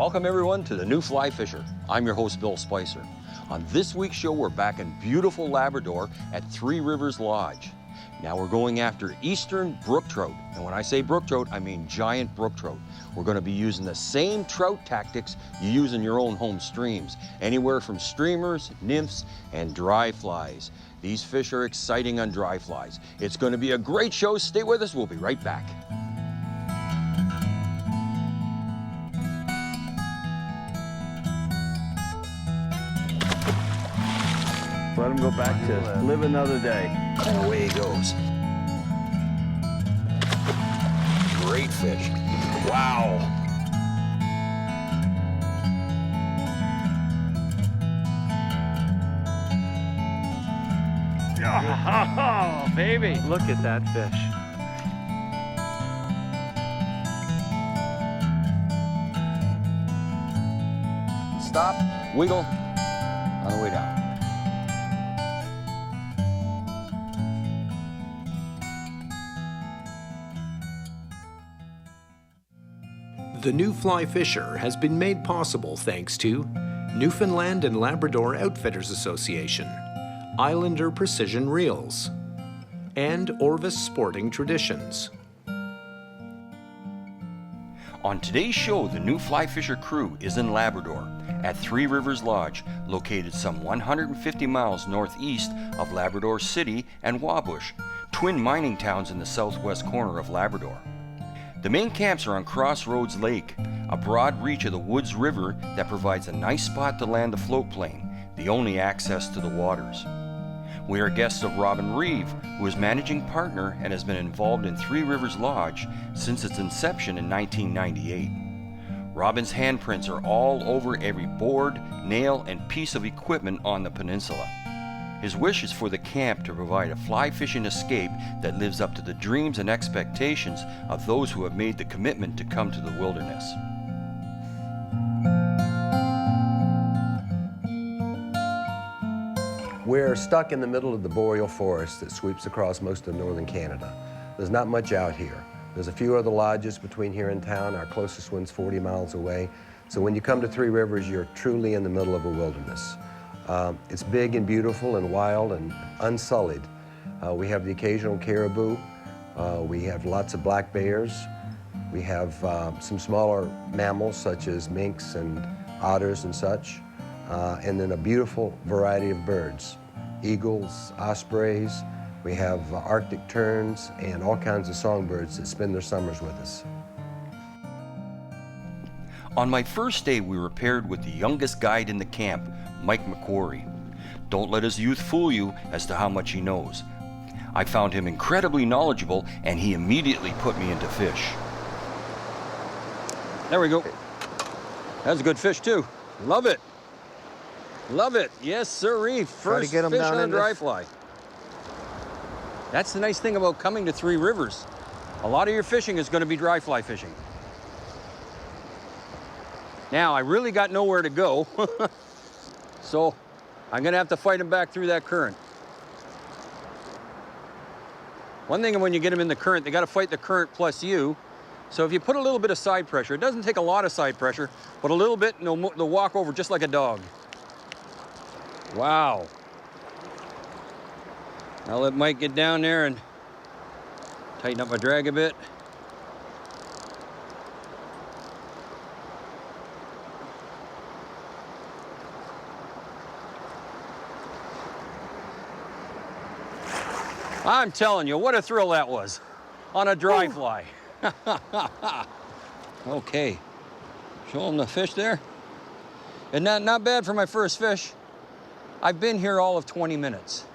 Welcome everyone to the New Fly Fisher. I'm your host, Bill Spicer. On this week's show, we're back in beautiful Labrador at Three Rivers Lodge. Now we're going after eastern brook trout. And when I say brook trout, I mean giant brook trout. We're going to be using the same trout tactics you use in your own home streams. Anywhere from streamers, nymphs, and dry flies. These fish are exciting on dry flies. It's going to be a great show. Stay with us. We'll be right back. Let him go back to live another day. And away he goes. Great fish. Wow. Oh, baby. Look at that fish. Stop, wiggle, on the way down. The New Fly Fisher has been made possible thanks to Newfoundland and Labrador Outfitters Association, Islander Precision Reels, and Orvis Sporting Traditions. On today's show, the New Fly Fisher crew is in Labrador at Three Rivers Lodge, located some 150 miles northeast of Labrador City and Wabush, twin mining towns in the southwest corner of Labrador. The main camps are on Crossroads Lake, a broad reach of the Woods River that provides a nice spot to land the float plane, the only access to the waters. We are guests of Robin Reeve, who is managing partner and has been involved in Three Rivers Lodge since its inception in 1998. Robin's handprints are all over every board, nail, and piece of equipment on the peninsula. His wish is for the camp to provide a fly fishing escape that lives up to the dreams and expectations of those who have made the commitment to come to the wilderness. We're stuck in the middle of the boreal forest that sweeps across most of northern Canada. There's not much out here. There's a few other lodges between here and town. Our closest one's 40 miles away. So when you come to Three Rivers, you're truly in the middle of a wilderness. It's big and beautiful and wild and unsullied. We have the occasional caribou. We have lots of black bears. We have some smaller mammals such as minks and otters and such. And then a beautiful variety of birds. Eagles, ospreys. We have Arctic terns and all kinds of songbirds that spend their summers with us. On my first day, we were paired with the youngest guide in the camp, Mike McQuarrie. Don't let his youth fool you as to how much he knows. I found him incredibly knowledgeable, and he immediately put me into fish. There we go. That's a good fish too. Love it. Love it. Yes, sirree. First get him fish down on a in dry this. fly. That's the nice thing about coming to Three Rivers. A lot of your fishing is going to be dry fly fishing. Now, I really got nowhere to go, so I'm gonna have to fight him back through that current. One thing when you get them in the current, they gotta fight the current plus you. So if you put a little bit of side pressure, it doesn't take a lot of side pressure, but a little bit, and they'll walk over just like a dog. Wow. I'll let Mike get down there and tighten up my drag a bit. I'm telling you, what a thrill that was on a dry fly. Okay, show him the fish there. And not bad for my first fish. I've been here all of 20 minutes.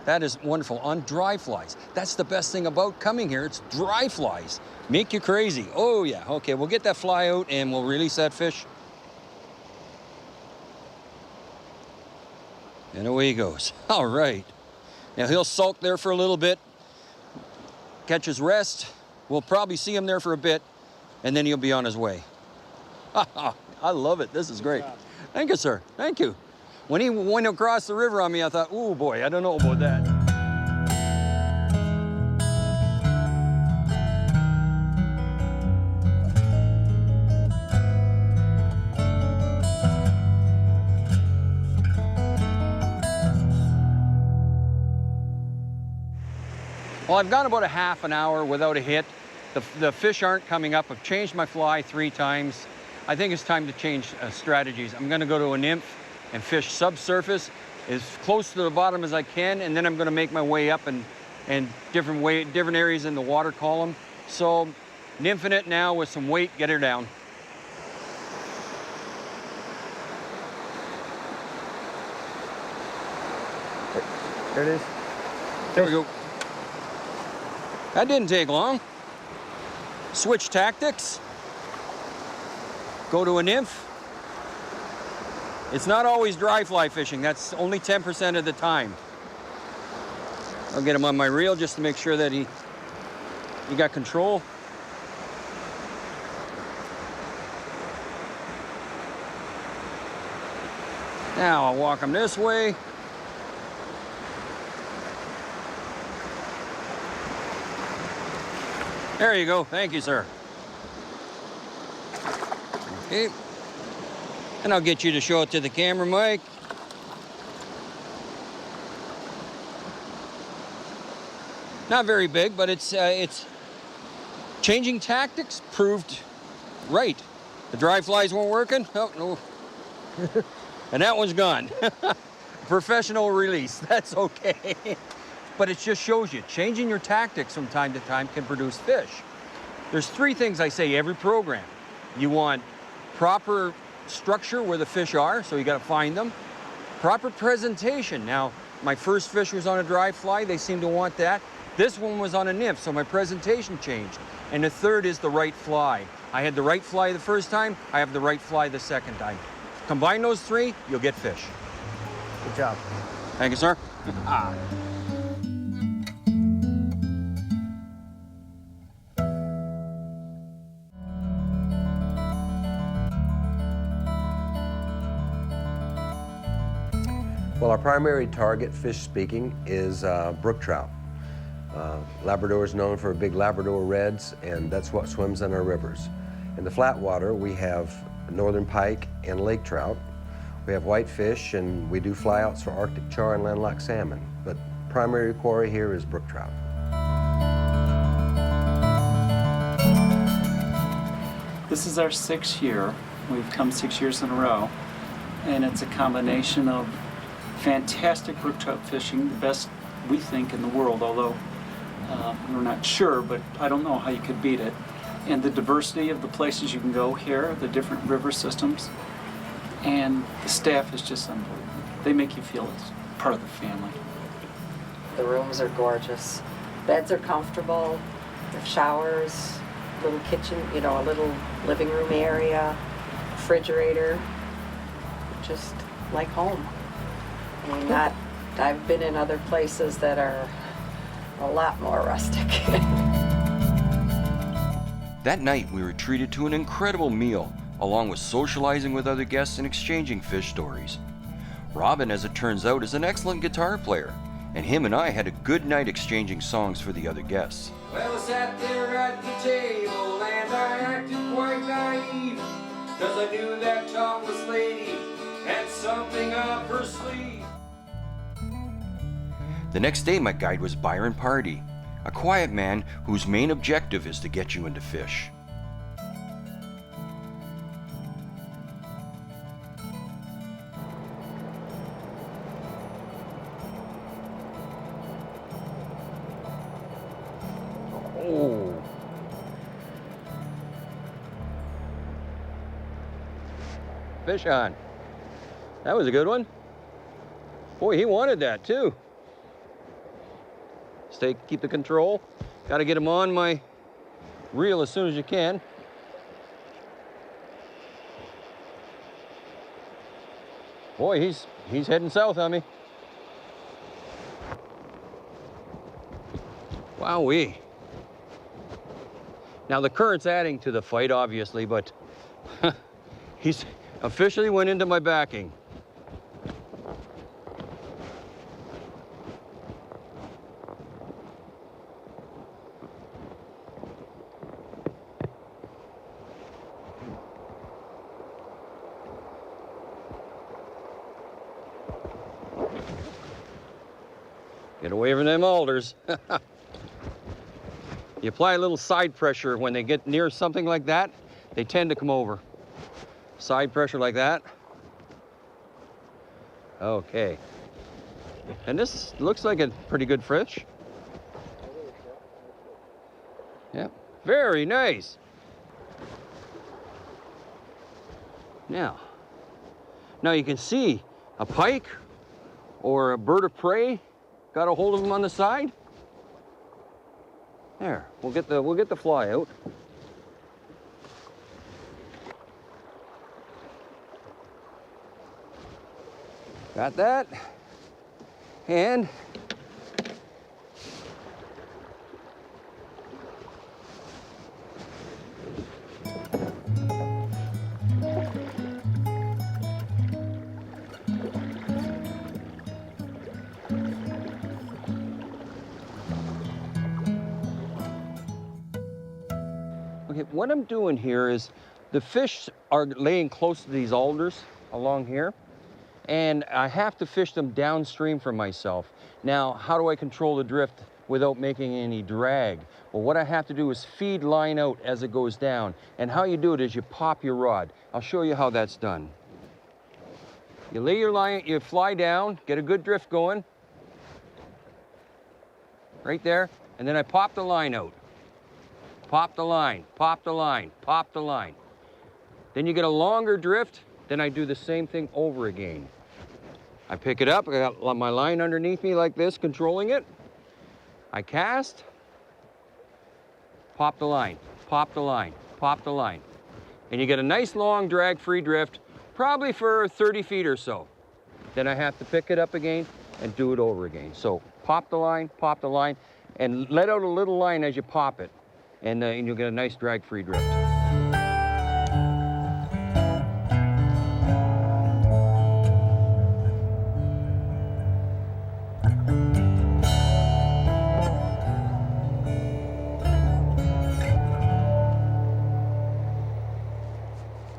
That is wonderful on dry flies. That's the best thing about coming here. It's dry flies. Make you crazy. Oh yeah, okay, we'll get that fly out and we'll release that fish. And away he goes. All right. Now he'll sulk there for a little bit, catch his rest. We'll probably see him there for a bit, and then he'll be on his way. I love it. This is great. Thank you, sir. Thank you. When he went across the river on me, I thought, oh boy, I don't know about that. Well, I've gone about a half an hour without a hit. The fish aren't coming up. I've changed my fly 3 times. I think it's time to change strategies. I'm gonna go to a nymph and fish subsurface as close to the bottom as I can, and then I'm gonna make my way up and different areas in the water column. So nymphing it now with some weight, get her down. There it is. There we go. That didn't take long. Switch tactics. Go to a nymph. It's not always dry fly fishing. That's only 10% of the time. I'll get him on my reel just to make sure that he got control. Now I'll walk him this way. There you go. Thank you, sir. Okay. And I'll get you to show it to the camera, Mike. Not very big, but it's changing tactics proved right. The dry flies weren't working. Oh, no. And that one's gone. Professional release. That's okay. But it just shows you, changing your tactics from time to time can produce fish. There's 3 things I say every program. You want proper structure where the fish are, so you gotta find them. Proper presentation. Now, my first fish was on a dry fly, they seem to want that. This one was on a nymph, so my presentation changed. And the third is the right fly. I had the right fly the first time, I have the right fly the second time. Combine those 3, you'll get fish. Good job. Thank you, sir. Well, our primary target, fish speaking, is brook trout. Labrador is known for big Labrador reds, and that's what swims in our rivers. In the flat water, we have northern pike and lake trout. We have whitefish, and we do flyouts for Arctic char and landlocked salmon. But primary quarry here is brook trout. This is our 6th year. We've come 6 years in a row, and it's a combination of fantastic brook trout fishing, the best we think in the world, although we're not sure, but I don't know how you could beat it. And the diversity of the places you can go here, the different river systems, and the staff is just unbelievable. They make you feel as part of the family. The rooms are gorgeous. Beds are comfortable, the showers, little kitchen, you know, a little living room area, refrigerator, just like home. And I've been in other places that are a lot more rustic. That night, we were treated to an incredible meal, along with socializing with other guests and exchanging fish stories. Robin, as it turns out, is an excellent guitar player, and him and I had a good night exchanging songs for the other guests. Well, I sat there at the table and I acted quite naive, 'cause I knew that topless lady had something up her sleeve. The next day, my guide was Byron Pardee, a quiet man whose main objective is to get you into fish. Oh. Fish on. That was a good one. Boy, he wanted that too. Keep the control. Got to get him on my reel as soon as you can. Boy, he's heading south on me. Wowee. Now the current's adding to the fight, obviously, but he's officially went into my backing. Get away from them alders. You apply a little side pressure when they get near something like that, they tend to come over. Side pressure like that. Okay. And this looks like a pretty good fish. Yeah, very nice. Now you can see a pike or a bird of prey got a hold of him on the side. There, we'll get the fly out. Got that. And okay, what I'm doing here is the fish are laying close to these alders along here, and I have to fish them downstream from myself. Now, how do I control the drift without making any drag? Well, what I have to do is feed line out as it goes down. And how you do it is you pop your rod. I'll show you how that's done. You lay your line, you fly down, get a good drift going. Right there. And then I pop the line out. Pop the line, pop the line, pop the line. Then you get a longer drift. Then I do the same thing over again. I pick it up, I got my line underneath me like this, controlling it. I cast, pop the line, pop the line, pop the line. And you get a nice long drag-free drift, probably for 30 feet or so. Then I have to pick it up again and do it over again. So pop the line, and let out a little line as you pop it. And you'll get a nice drag-free drift.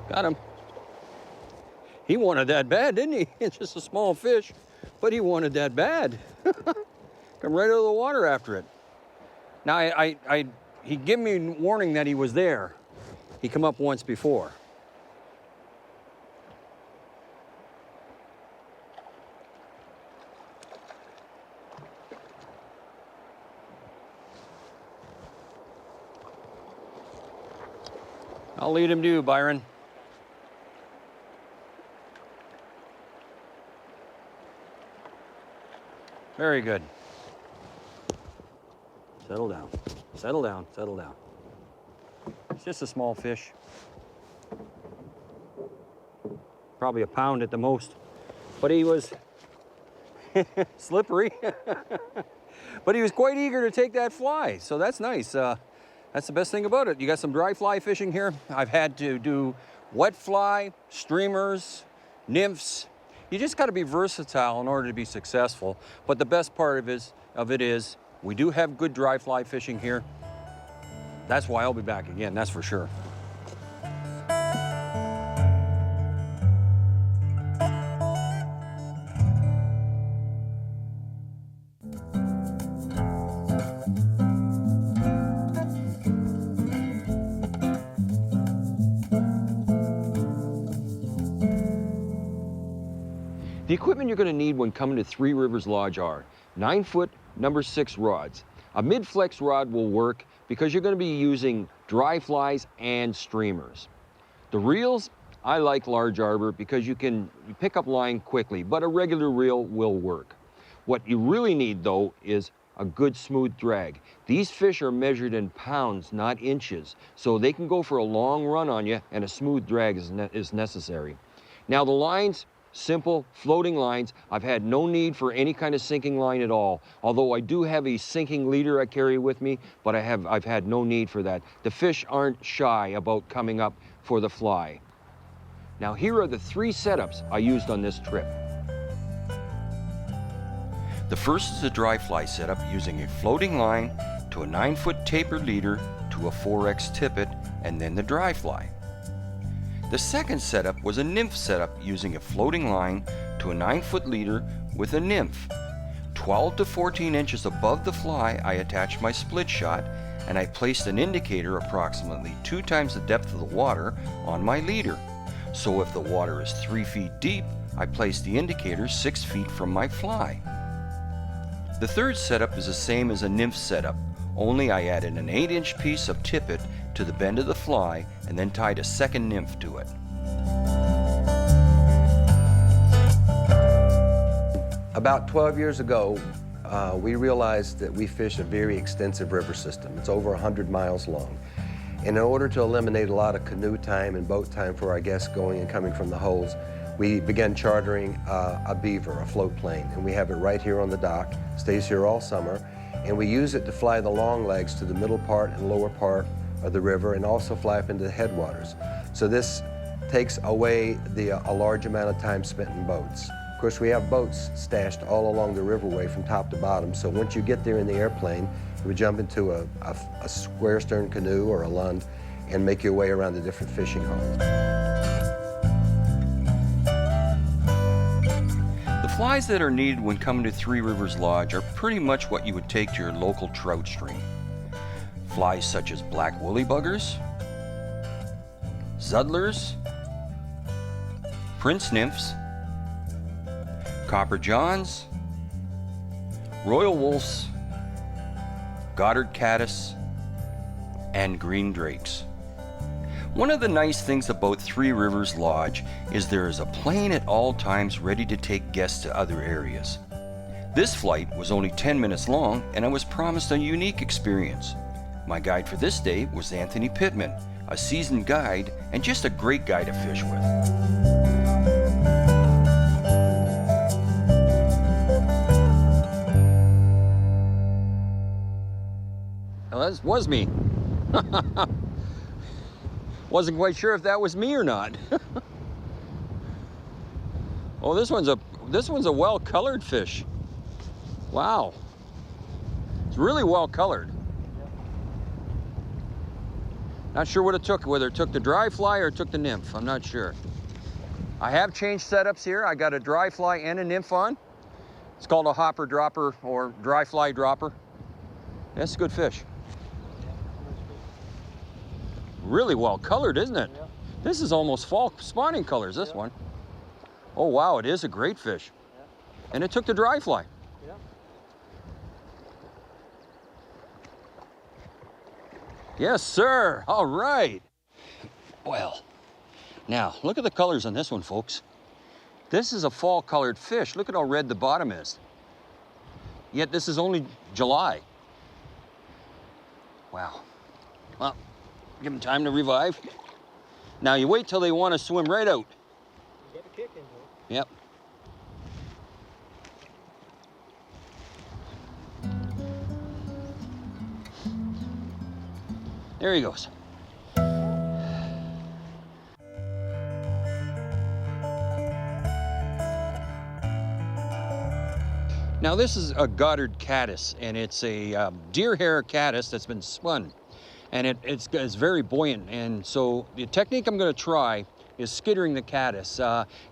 Got him. He wanted that bad, didn't he? It's just a small fish, but he wanted that bad. Come right out of the water after it. Now, he gave me warning that he was there. He come up once before. I'll lead him to you, Byron. Very good. Settle down, settle down, settle down. It's just a small fish. Probably a pound at the most. But he was slippery. But he was quite eager to take that fly, so that's nice. That's the best thing about it. You got some dry fly fishing here. I've had to do wet fly, streamers, nymphs. You just got to be versatile in order to be successful. But the best part of it is we do have good dry fly fishing here. That's why I'll be back again, that's for sure. The equipment you're going to need when coming to Three Rivers Lodge are 9-foot number 6 rods. A mid-flex rod will work because you're going to be using dry flies and streamers. The reels, I like large arbor because you can pick up line quickly, but a regular reel will work. What you really need though is a good smooth drag. These fish are measured in pounds, not inches, so they can go for a long run on you and a smooth drag is necessary. Now the lines, simple floating lines. I've had no need for any kind of sinking line at all. Although I do have a sinking leader I carry with me, but I've had no need for that. The fish aren't shy about coming up for the fly. Now here are the 3 setups I used on this trip. The first is a dry fly setup using a floating line to a 9-foot taper leader to a 4X tippet and then the dry fly. The second setup was a nymph setup using a floating line to a 9-foot leader with a nymph. 12 to 14 inches above the fly, I attached my split shot, and I placed an indicator approximately 2 times the depth of the water on my leader. So if the water is 3 feet deep, I place the indicator 6 feet from my fly. The third setup is the same as a nymph setup, only I added an 8-inch piece of tippet to the bend of the fly and then tied a second nymph to it. About 12 years ago, we realized that we fish a very extensive river system. It's over 100 miles long. And in order to eliminate a lot of canoe time and boat time for our guests going and coming from the holes, we began chartering a beaver, a float plane, and we have it right here on the dock, stays here all summer, and we use it to fly the long legs to the middle part and lower part of the river and also fly up into the headwaters. So this takes away a large amount of time spent in boats. Of course, we have boats stashed all along the riverway from top to bottom, so once you get there in the airplane, you would jump into a square stern canoe or a lund and make your way around the different fishing holes. The flies that are needed when coming to Three Rivers Lodge are pretty much what you would take to your local trout stream. Flies such as black woolly buggers, zuddlers, prince nymphs, copper johns, royal wolves, Goddard caddis, and green drakes. One of the nice things about Three Rivers Lodge is there is a plane at all times ready to take guests to other areas. This flight was only 10 minutes long and I was promised a unique experience. My guide for this day was Anthony Pittman, a seasoned guide and just a great guy to fish with. Well, this was me. Wasn't quite sure if that was me or not. Oh, this one's a well-colored fish. Wow. It's really well colored. Not sure what it took, whether it took the dry fly or it took the nymph. I'm not sure. I have changed setups here. I got a dry fly and a nymph on. It's called a hopper dropper or dry fly dropper. That's a good fish. Really well colored, isn't it? Yeah. This is almost fall spawning colors, this one. Oh wow, it is a great fish. Yeah. And it took the dry fly. Yeah. Yes, sir. All right. Well, now look at the colors on this one, folks. This is a fall colored fish. Look at how red the bottom is. Yet this is only July. Wow. Well, give them time to revive. Now you wait till they want to swim right out. You get the kick into it. Yep. There he goes. Now this is a Goddard caddis, and it's a deer hair caddis that's been spun. And it's very buoyant, and so the technique I'm going to try is skittering the caddis.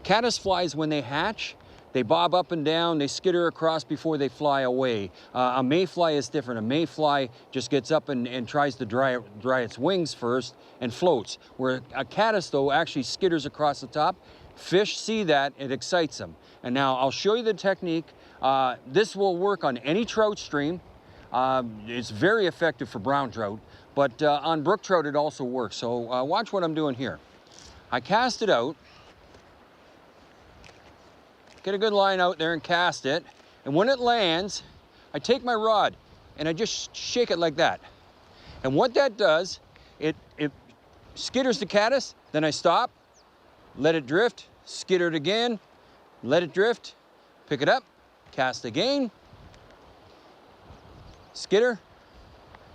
Caddis flies, when they hatch, they bob up and down, they skitter across before they fly away. A mayfly is different. A mayfly just gets up and tries to dry its wings first and floats, where a caddis, though, actually skitters across the top. Fish see that, it excites them. And now I'll show you the technique. This will work on any trout stream. It's very effective for brown trout. But on brook trout, it also works. So watch what I'm doing here. I cast it out. Get a good line out there and cast it. And when it lands, I take my rod and I just shake it like that. And what that does, it skitters the caddis, then I stop, let it drift, skitter it again, let it drift, pick it up, cast again, skitter,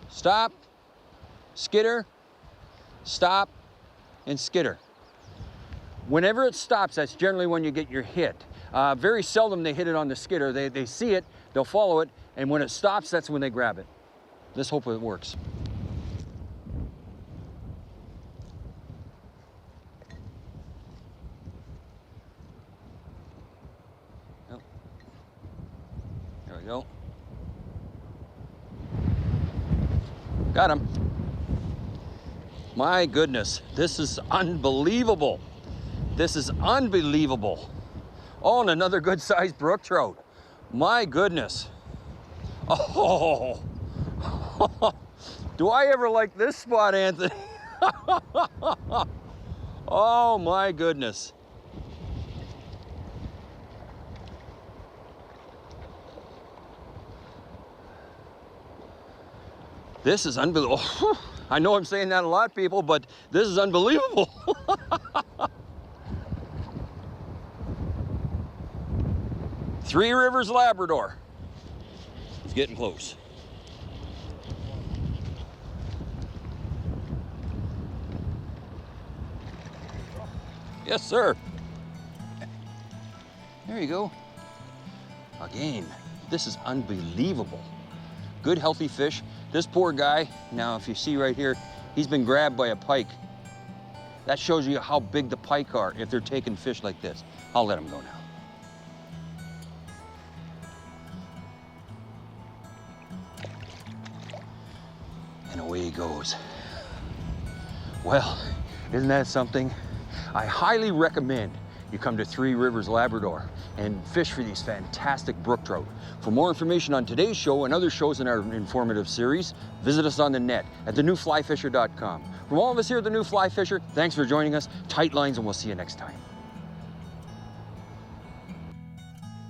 stop, skitter, stop, and skitter. Whenever it stops, that's generally when you get your hit. Very seldom they hit it on the skitter. They see it, they'll follow it, and when it stops, that's when they grab it. Let's hope it works. Oh. There we go. Got him. My goodness, this is unbelievable. This is unbelievable. Oh, and another good sized brook trout. My goodness. Oh, do I ever like this spot, Anthony? Oh my goodness. This is unbelievable. I know I'm saying that a lot, people, but this is unbelievable. Three Rivers Labrador. It's getting close. Yes, sir. There you go. Again, this is unbelievable. Good, healthy fish. This poor guy, now if you see right here, he's been grabbed by a pike. That shows you how big the pike are if they're taking fish like this. I'll let him go now. And away he goes. Well, isn't that something? I highly recommend you come to Three Rivers Labrador and fish for these fantastic brook trout. For more information on today's show and other shows in our informative series, visit us on the net at thenewflyfisher.com. From all of us here at The New Fly Fisher, thanks for joining us. Tight lines, and we'll see you next time.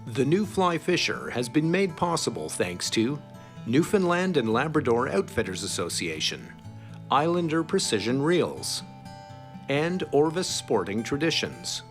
The New Fly Fisher has been made possible thanks to Newfoundland and Labrador Outfitters Association, Islander Precision Reels, and Orvis Sporting Traditions.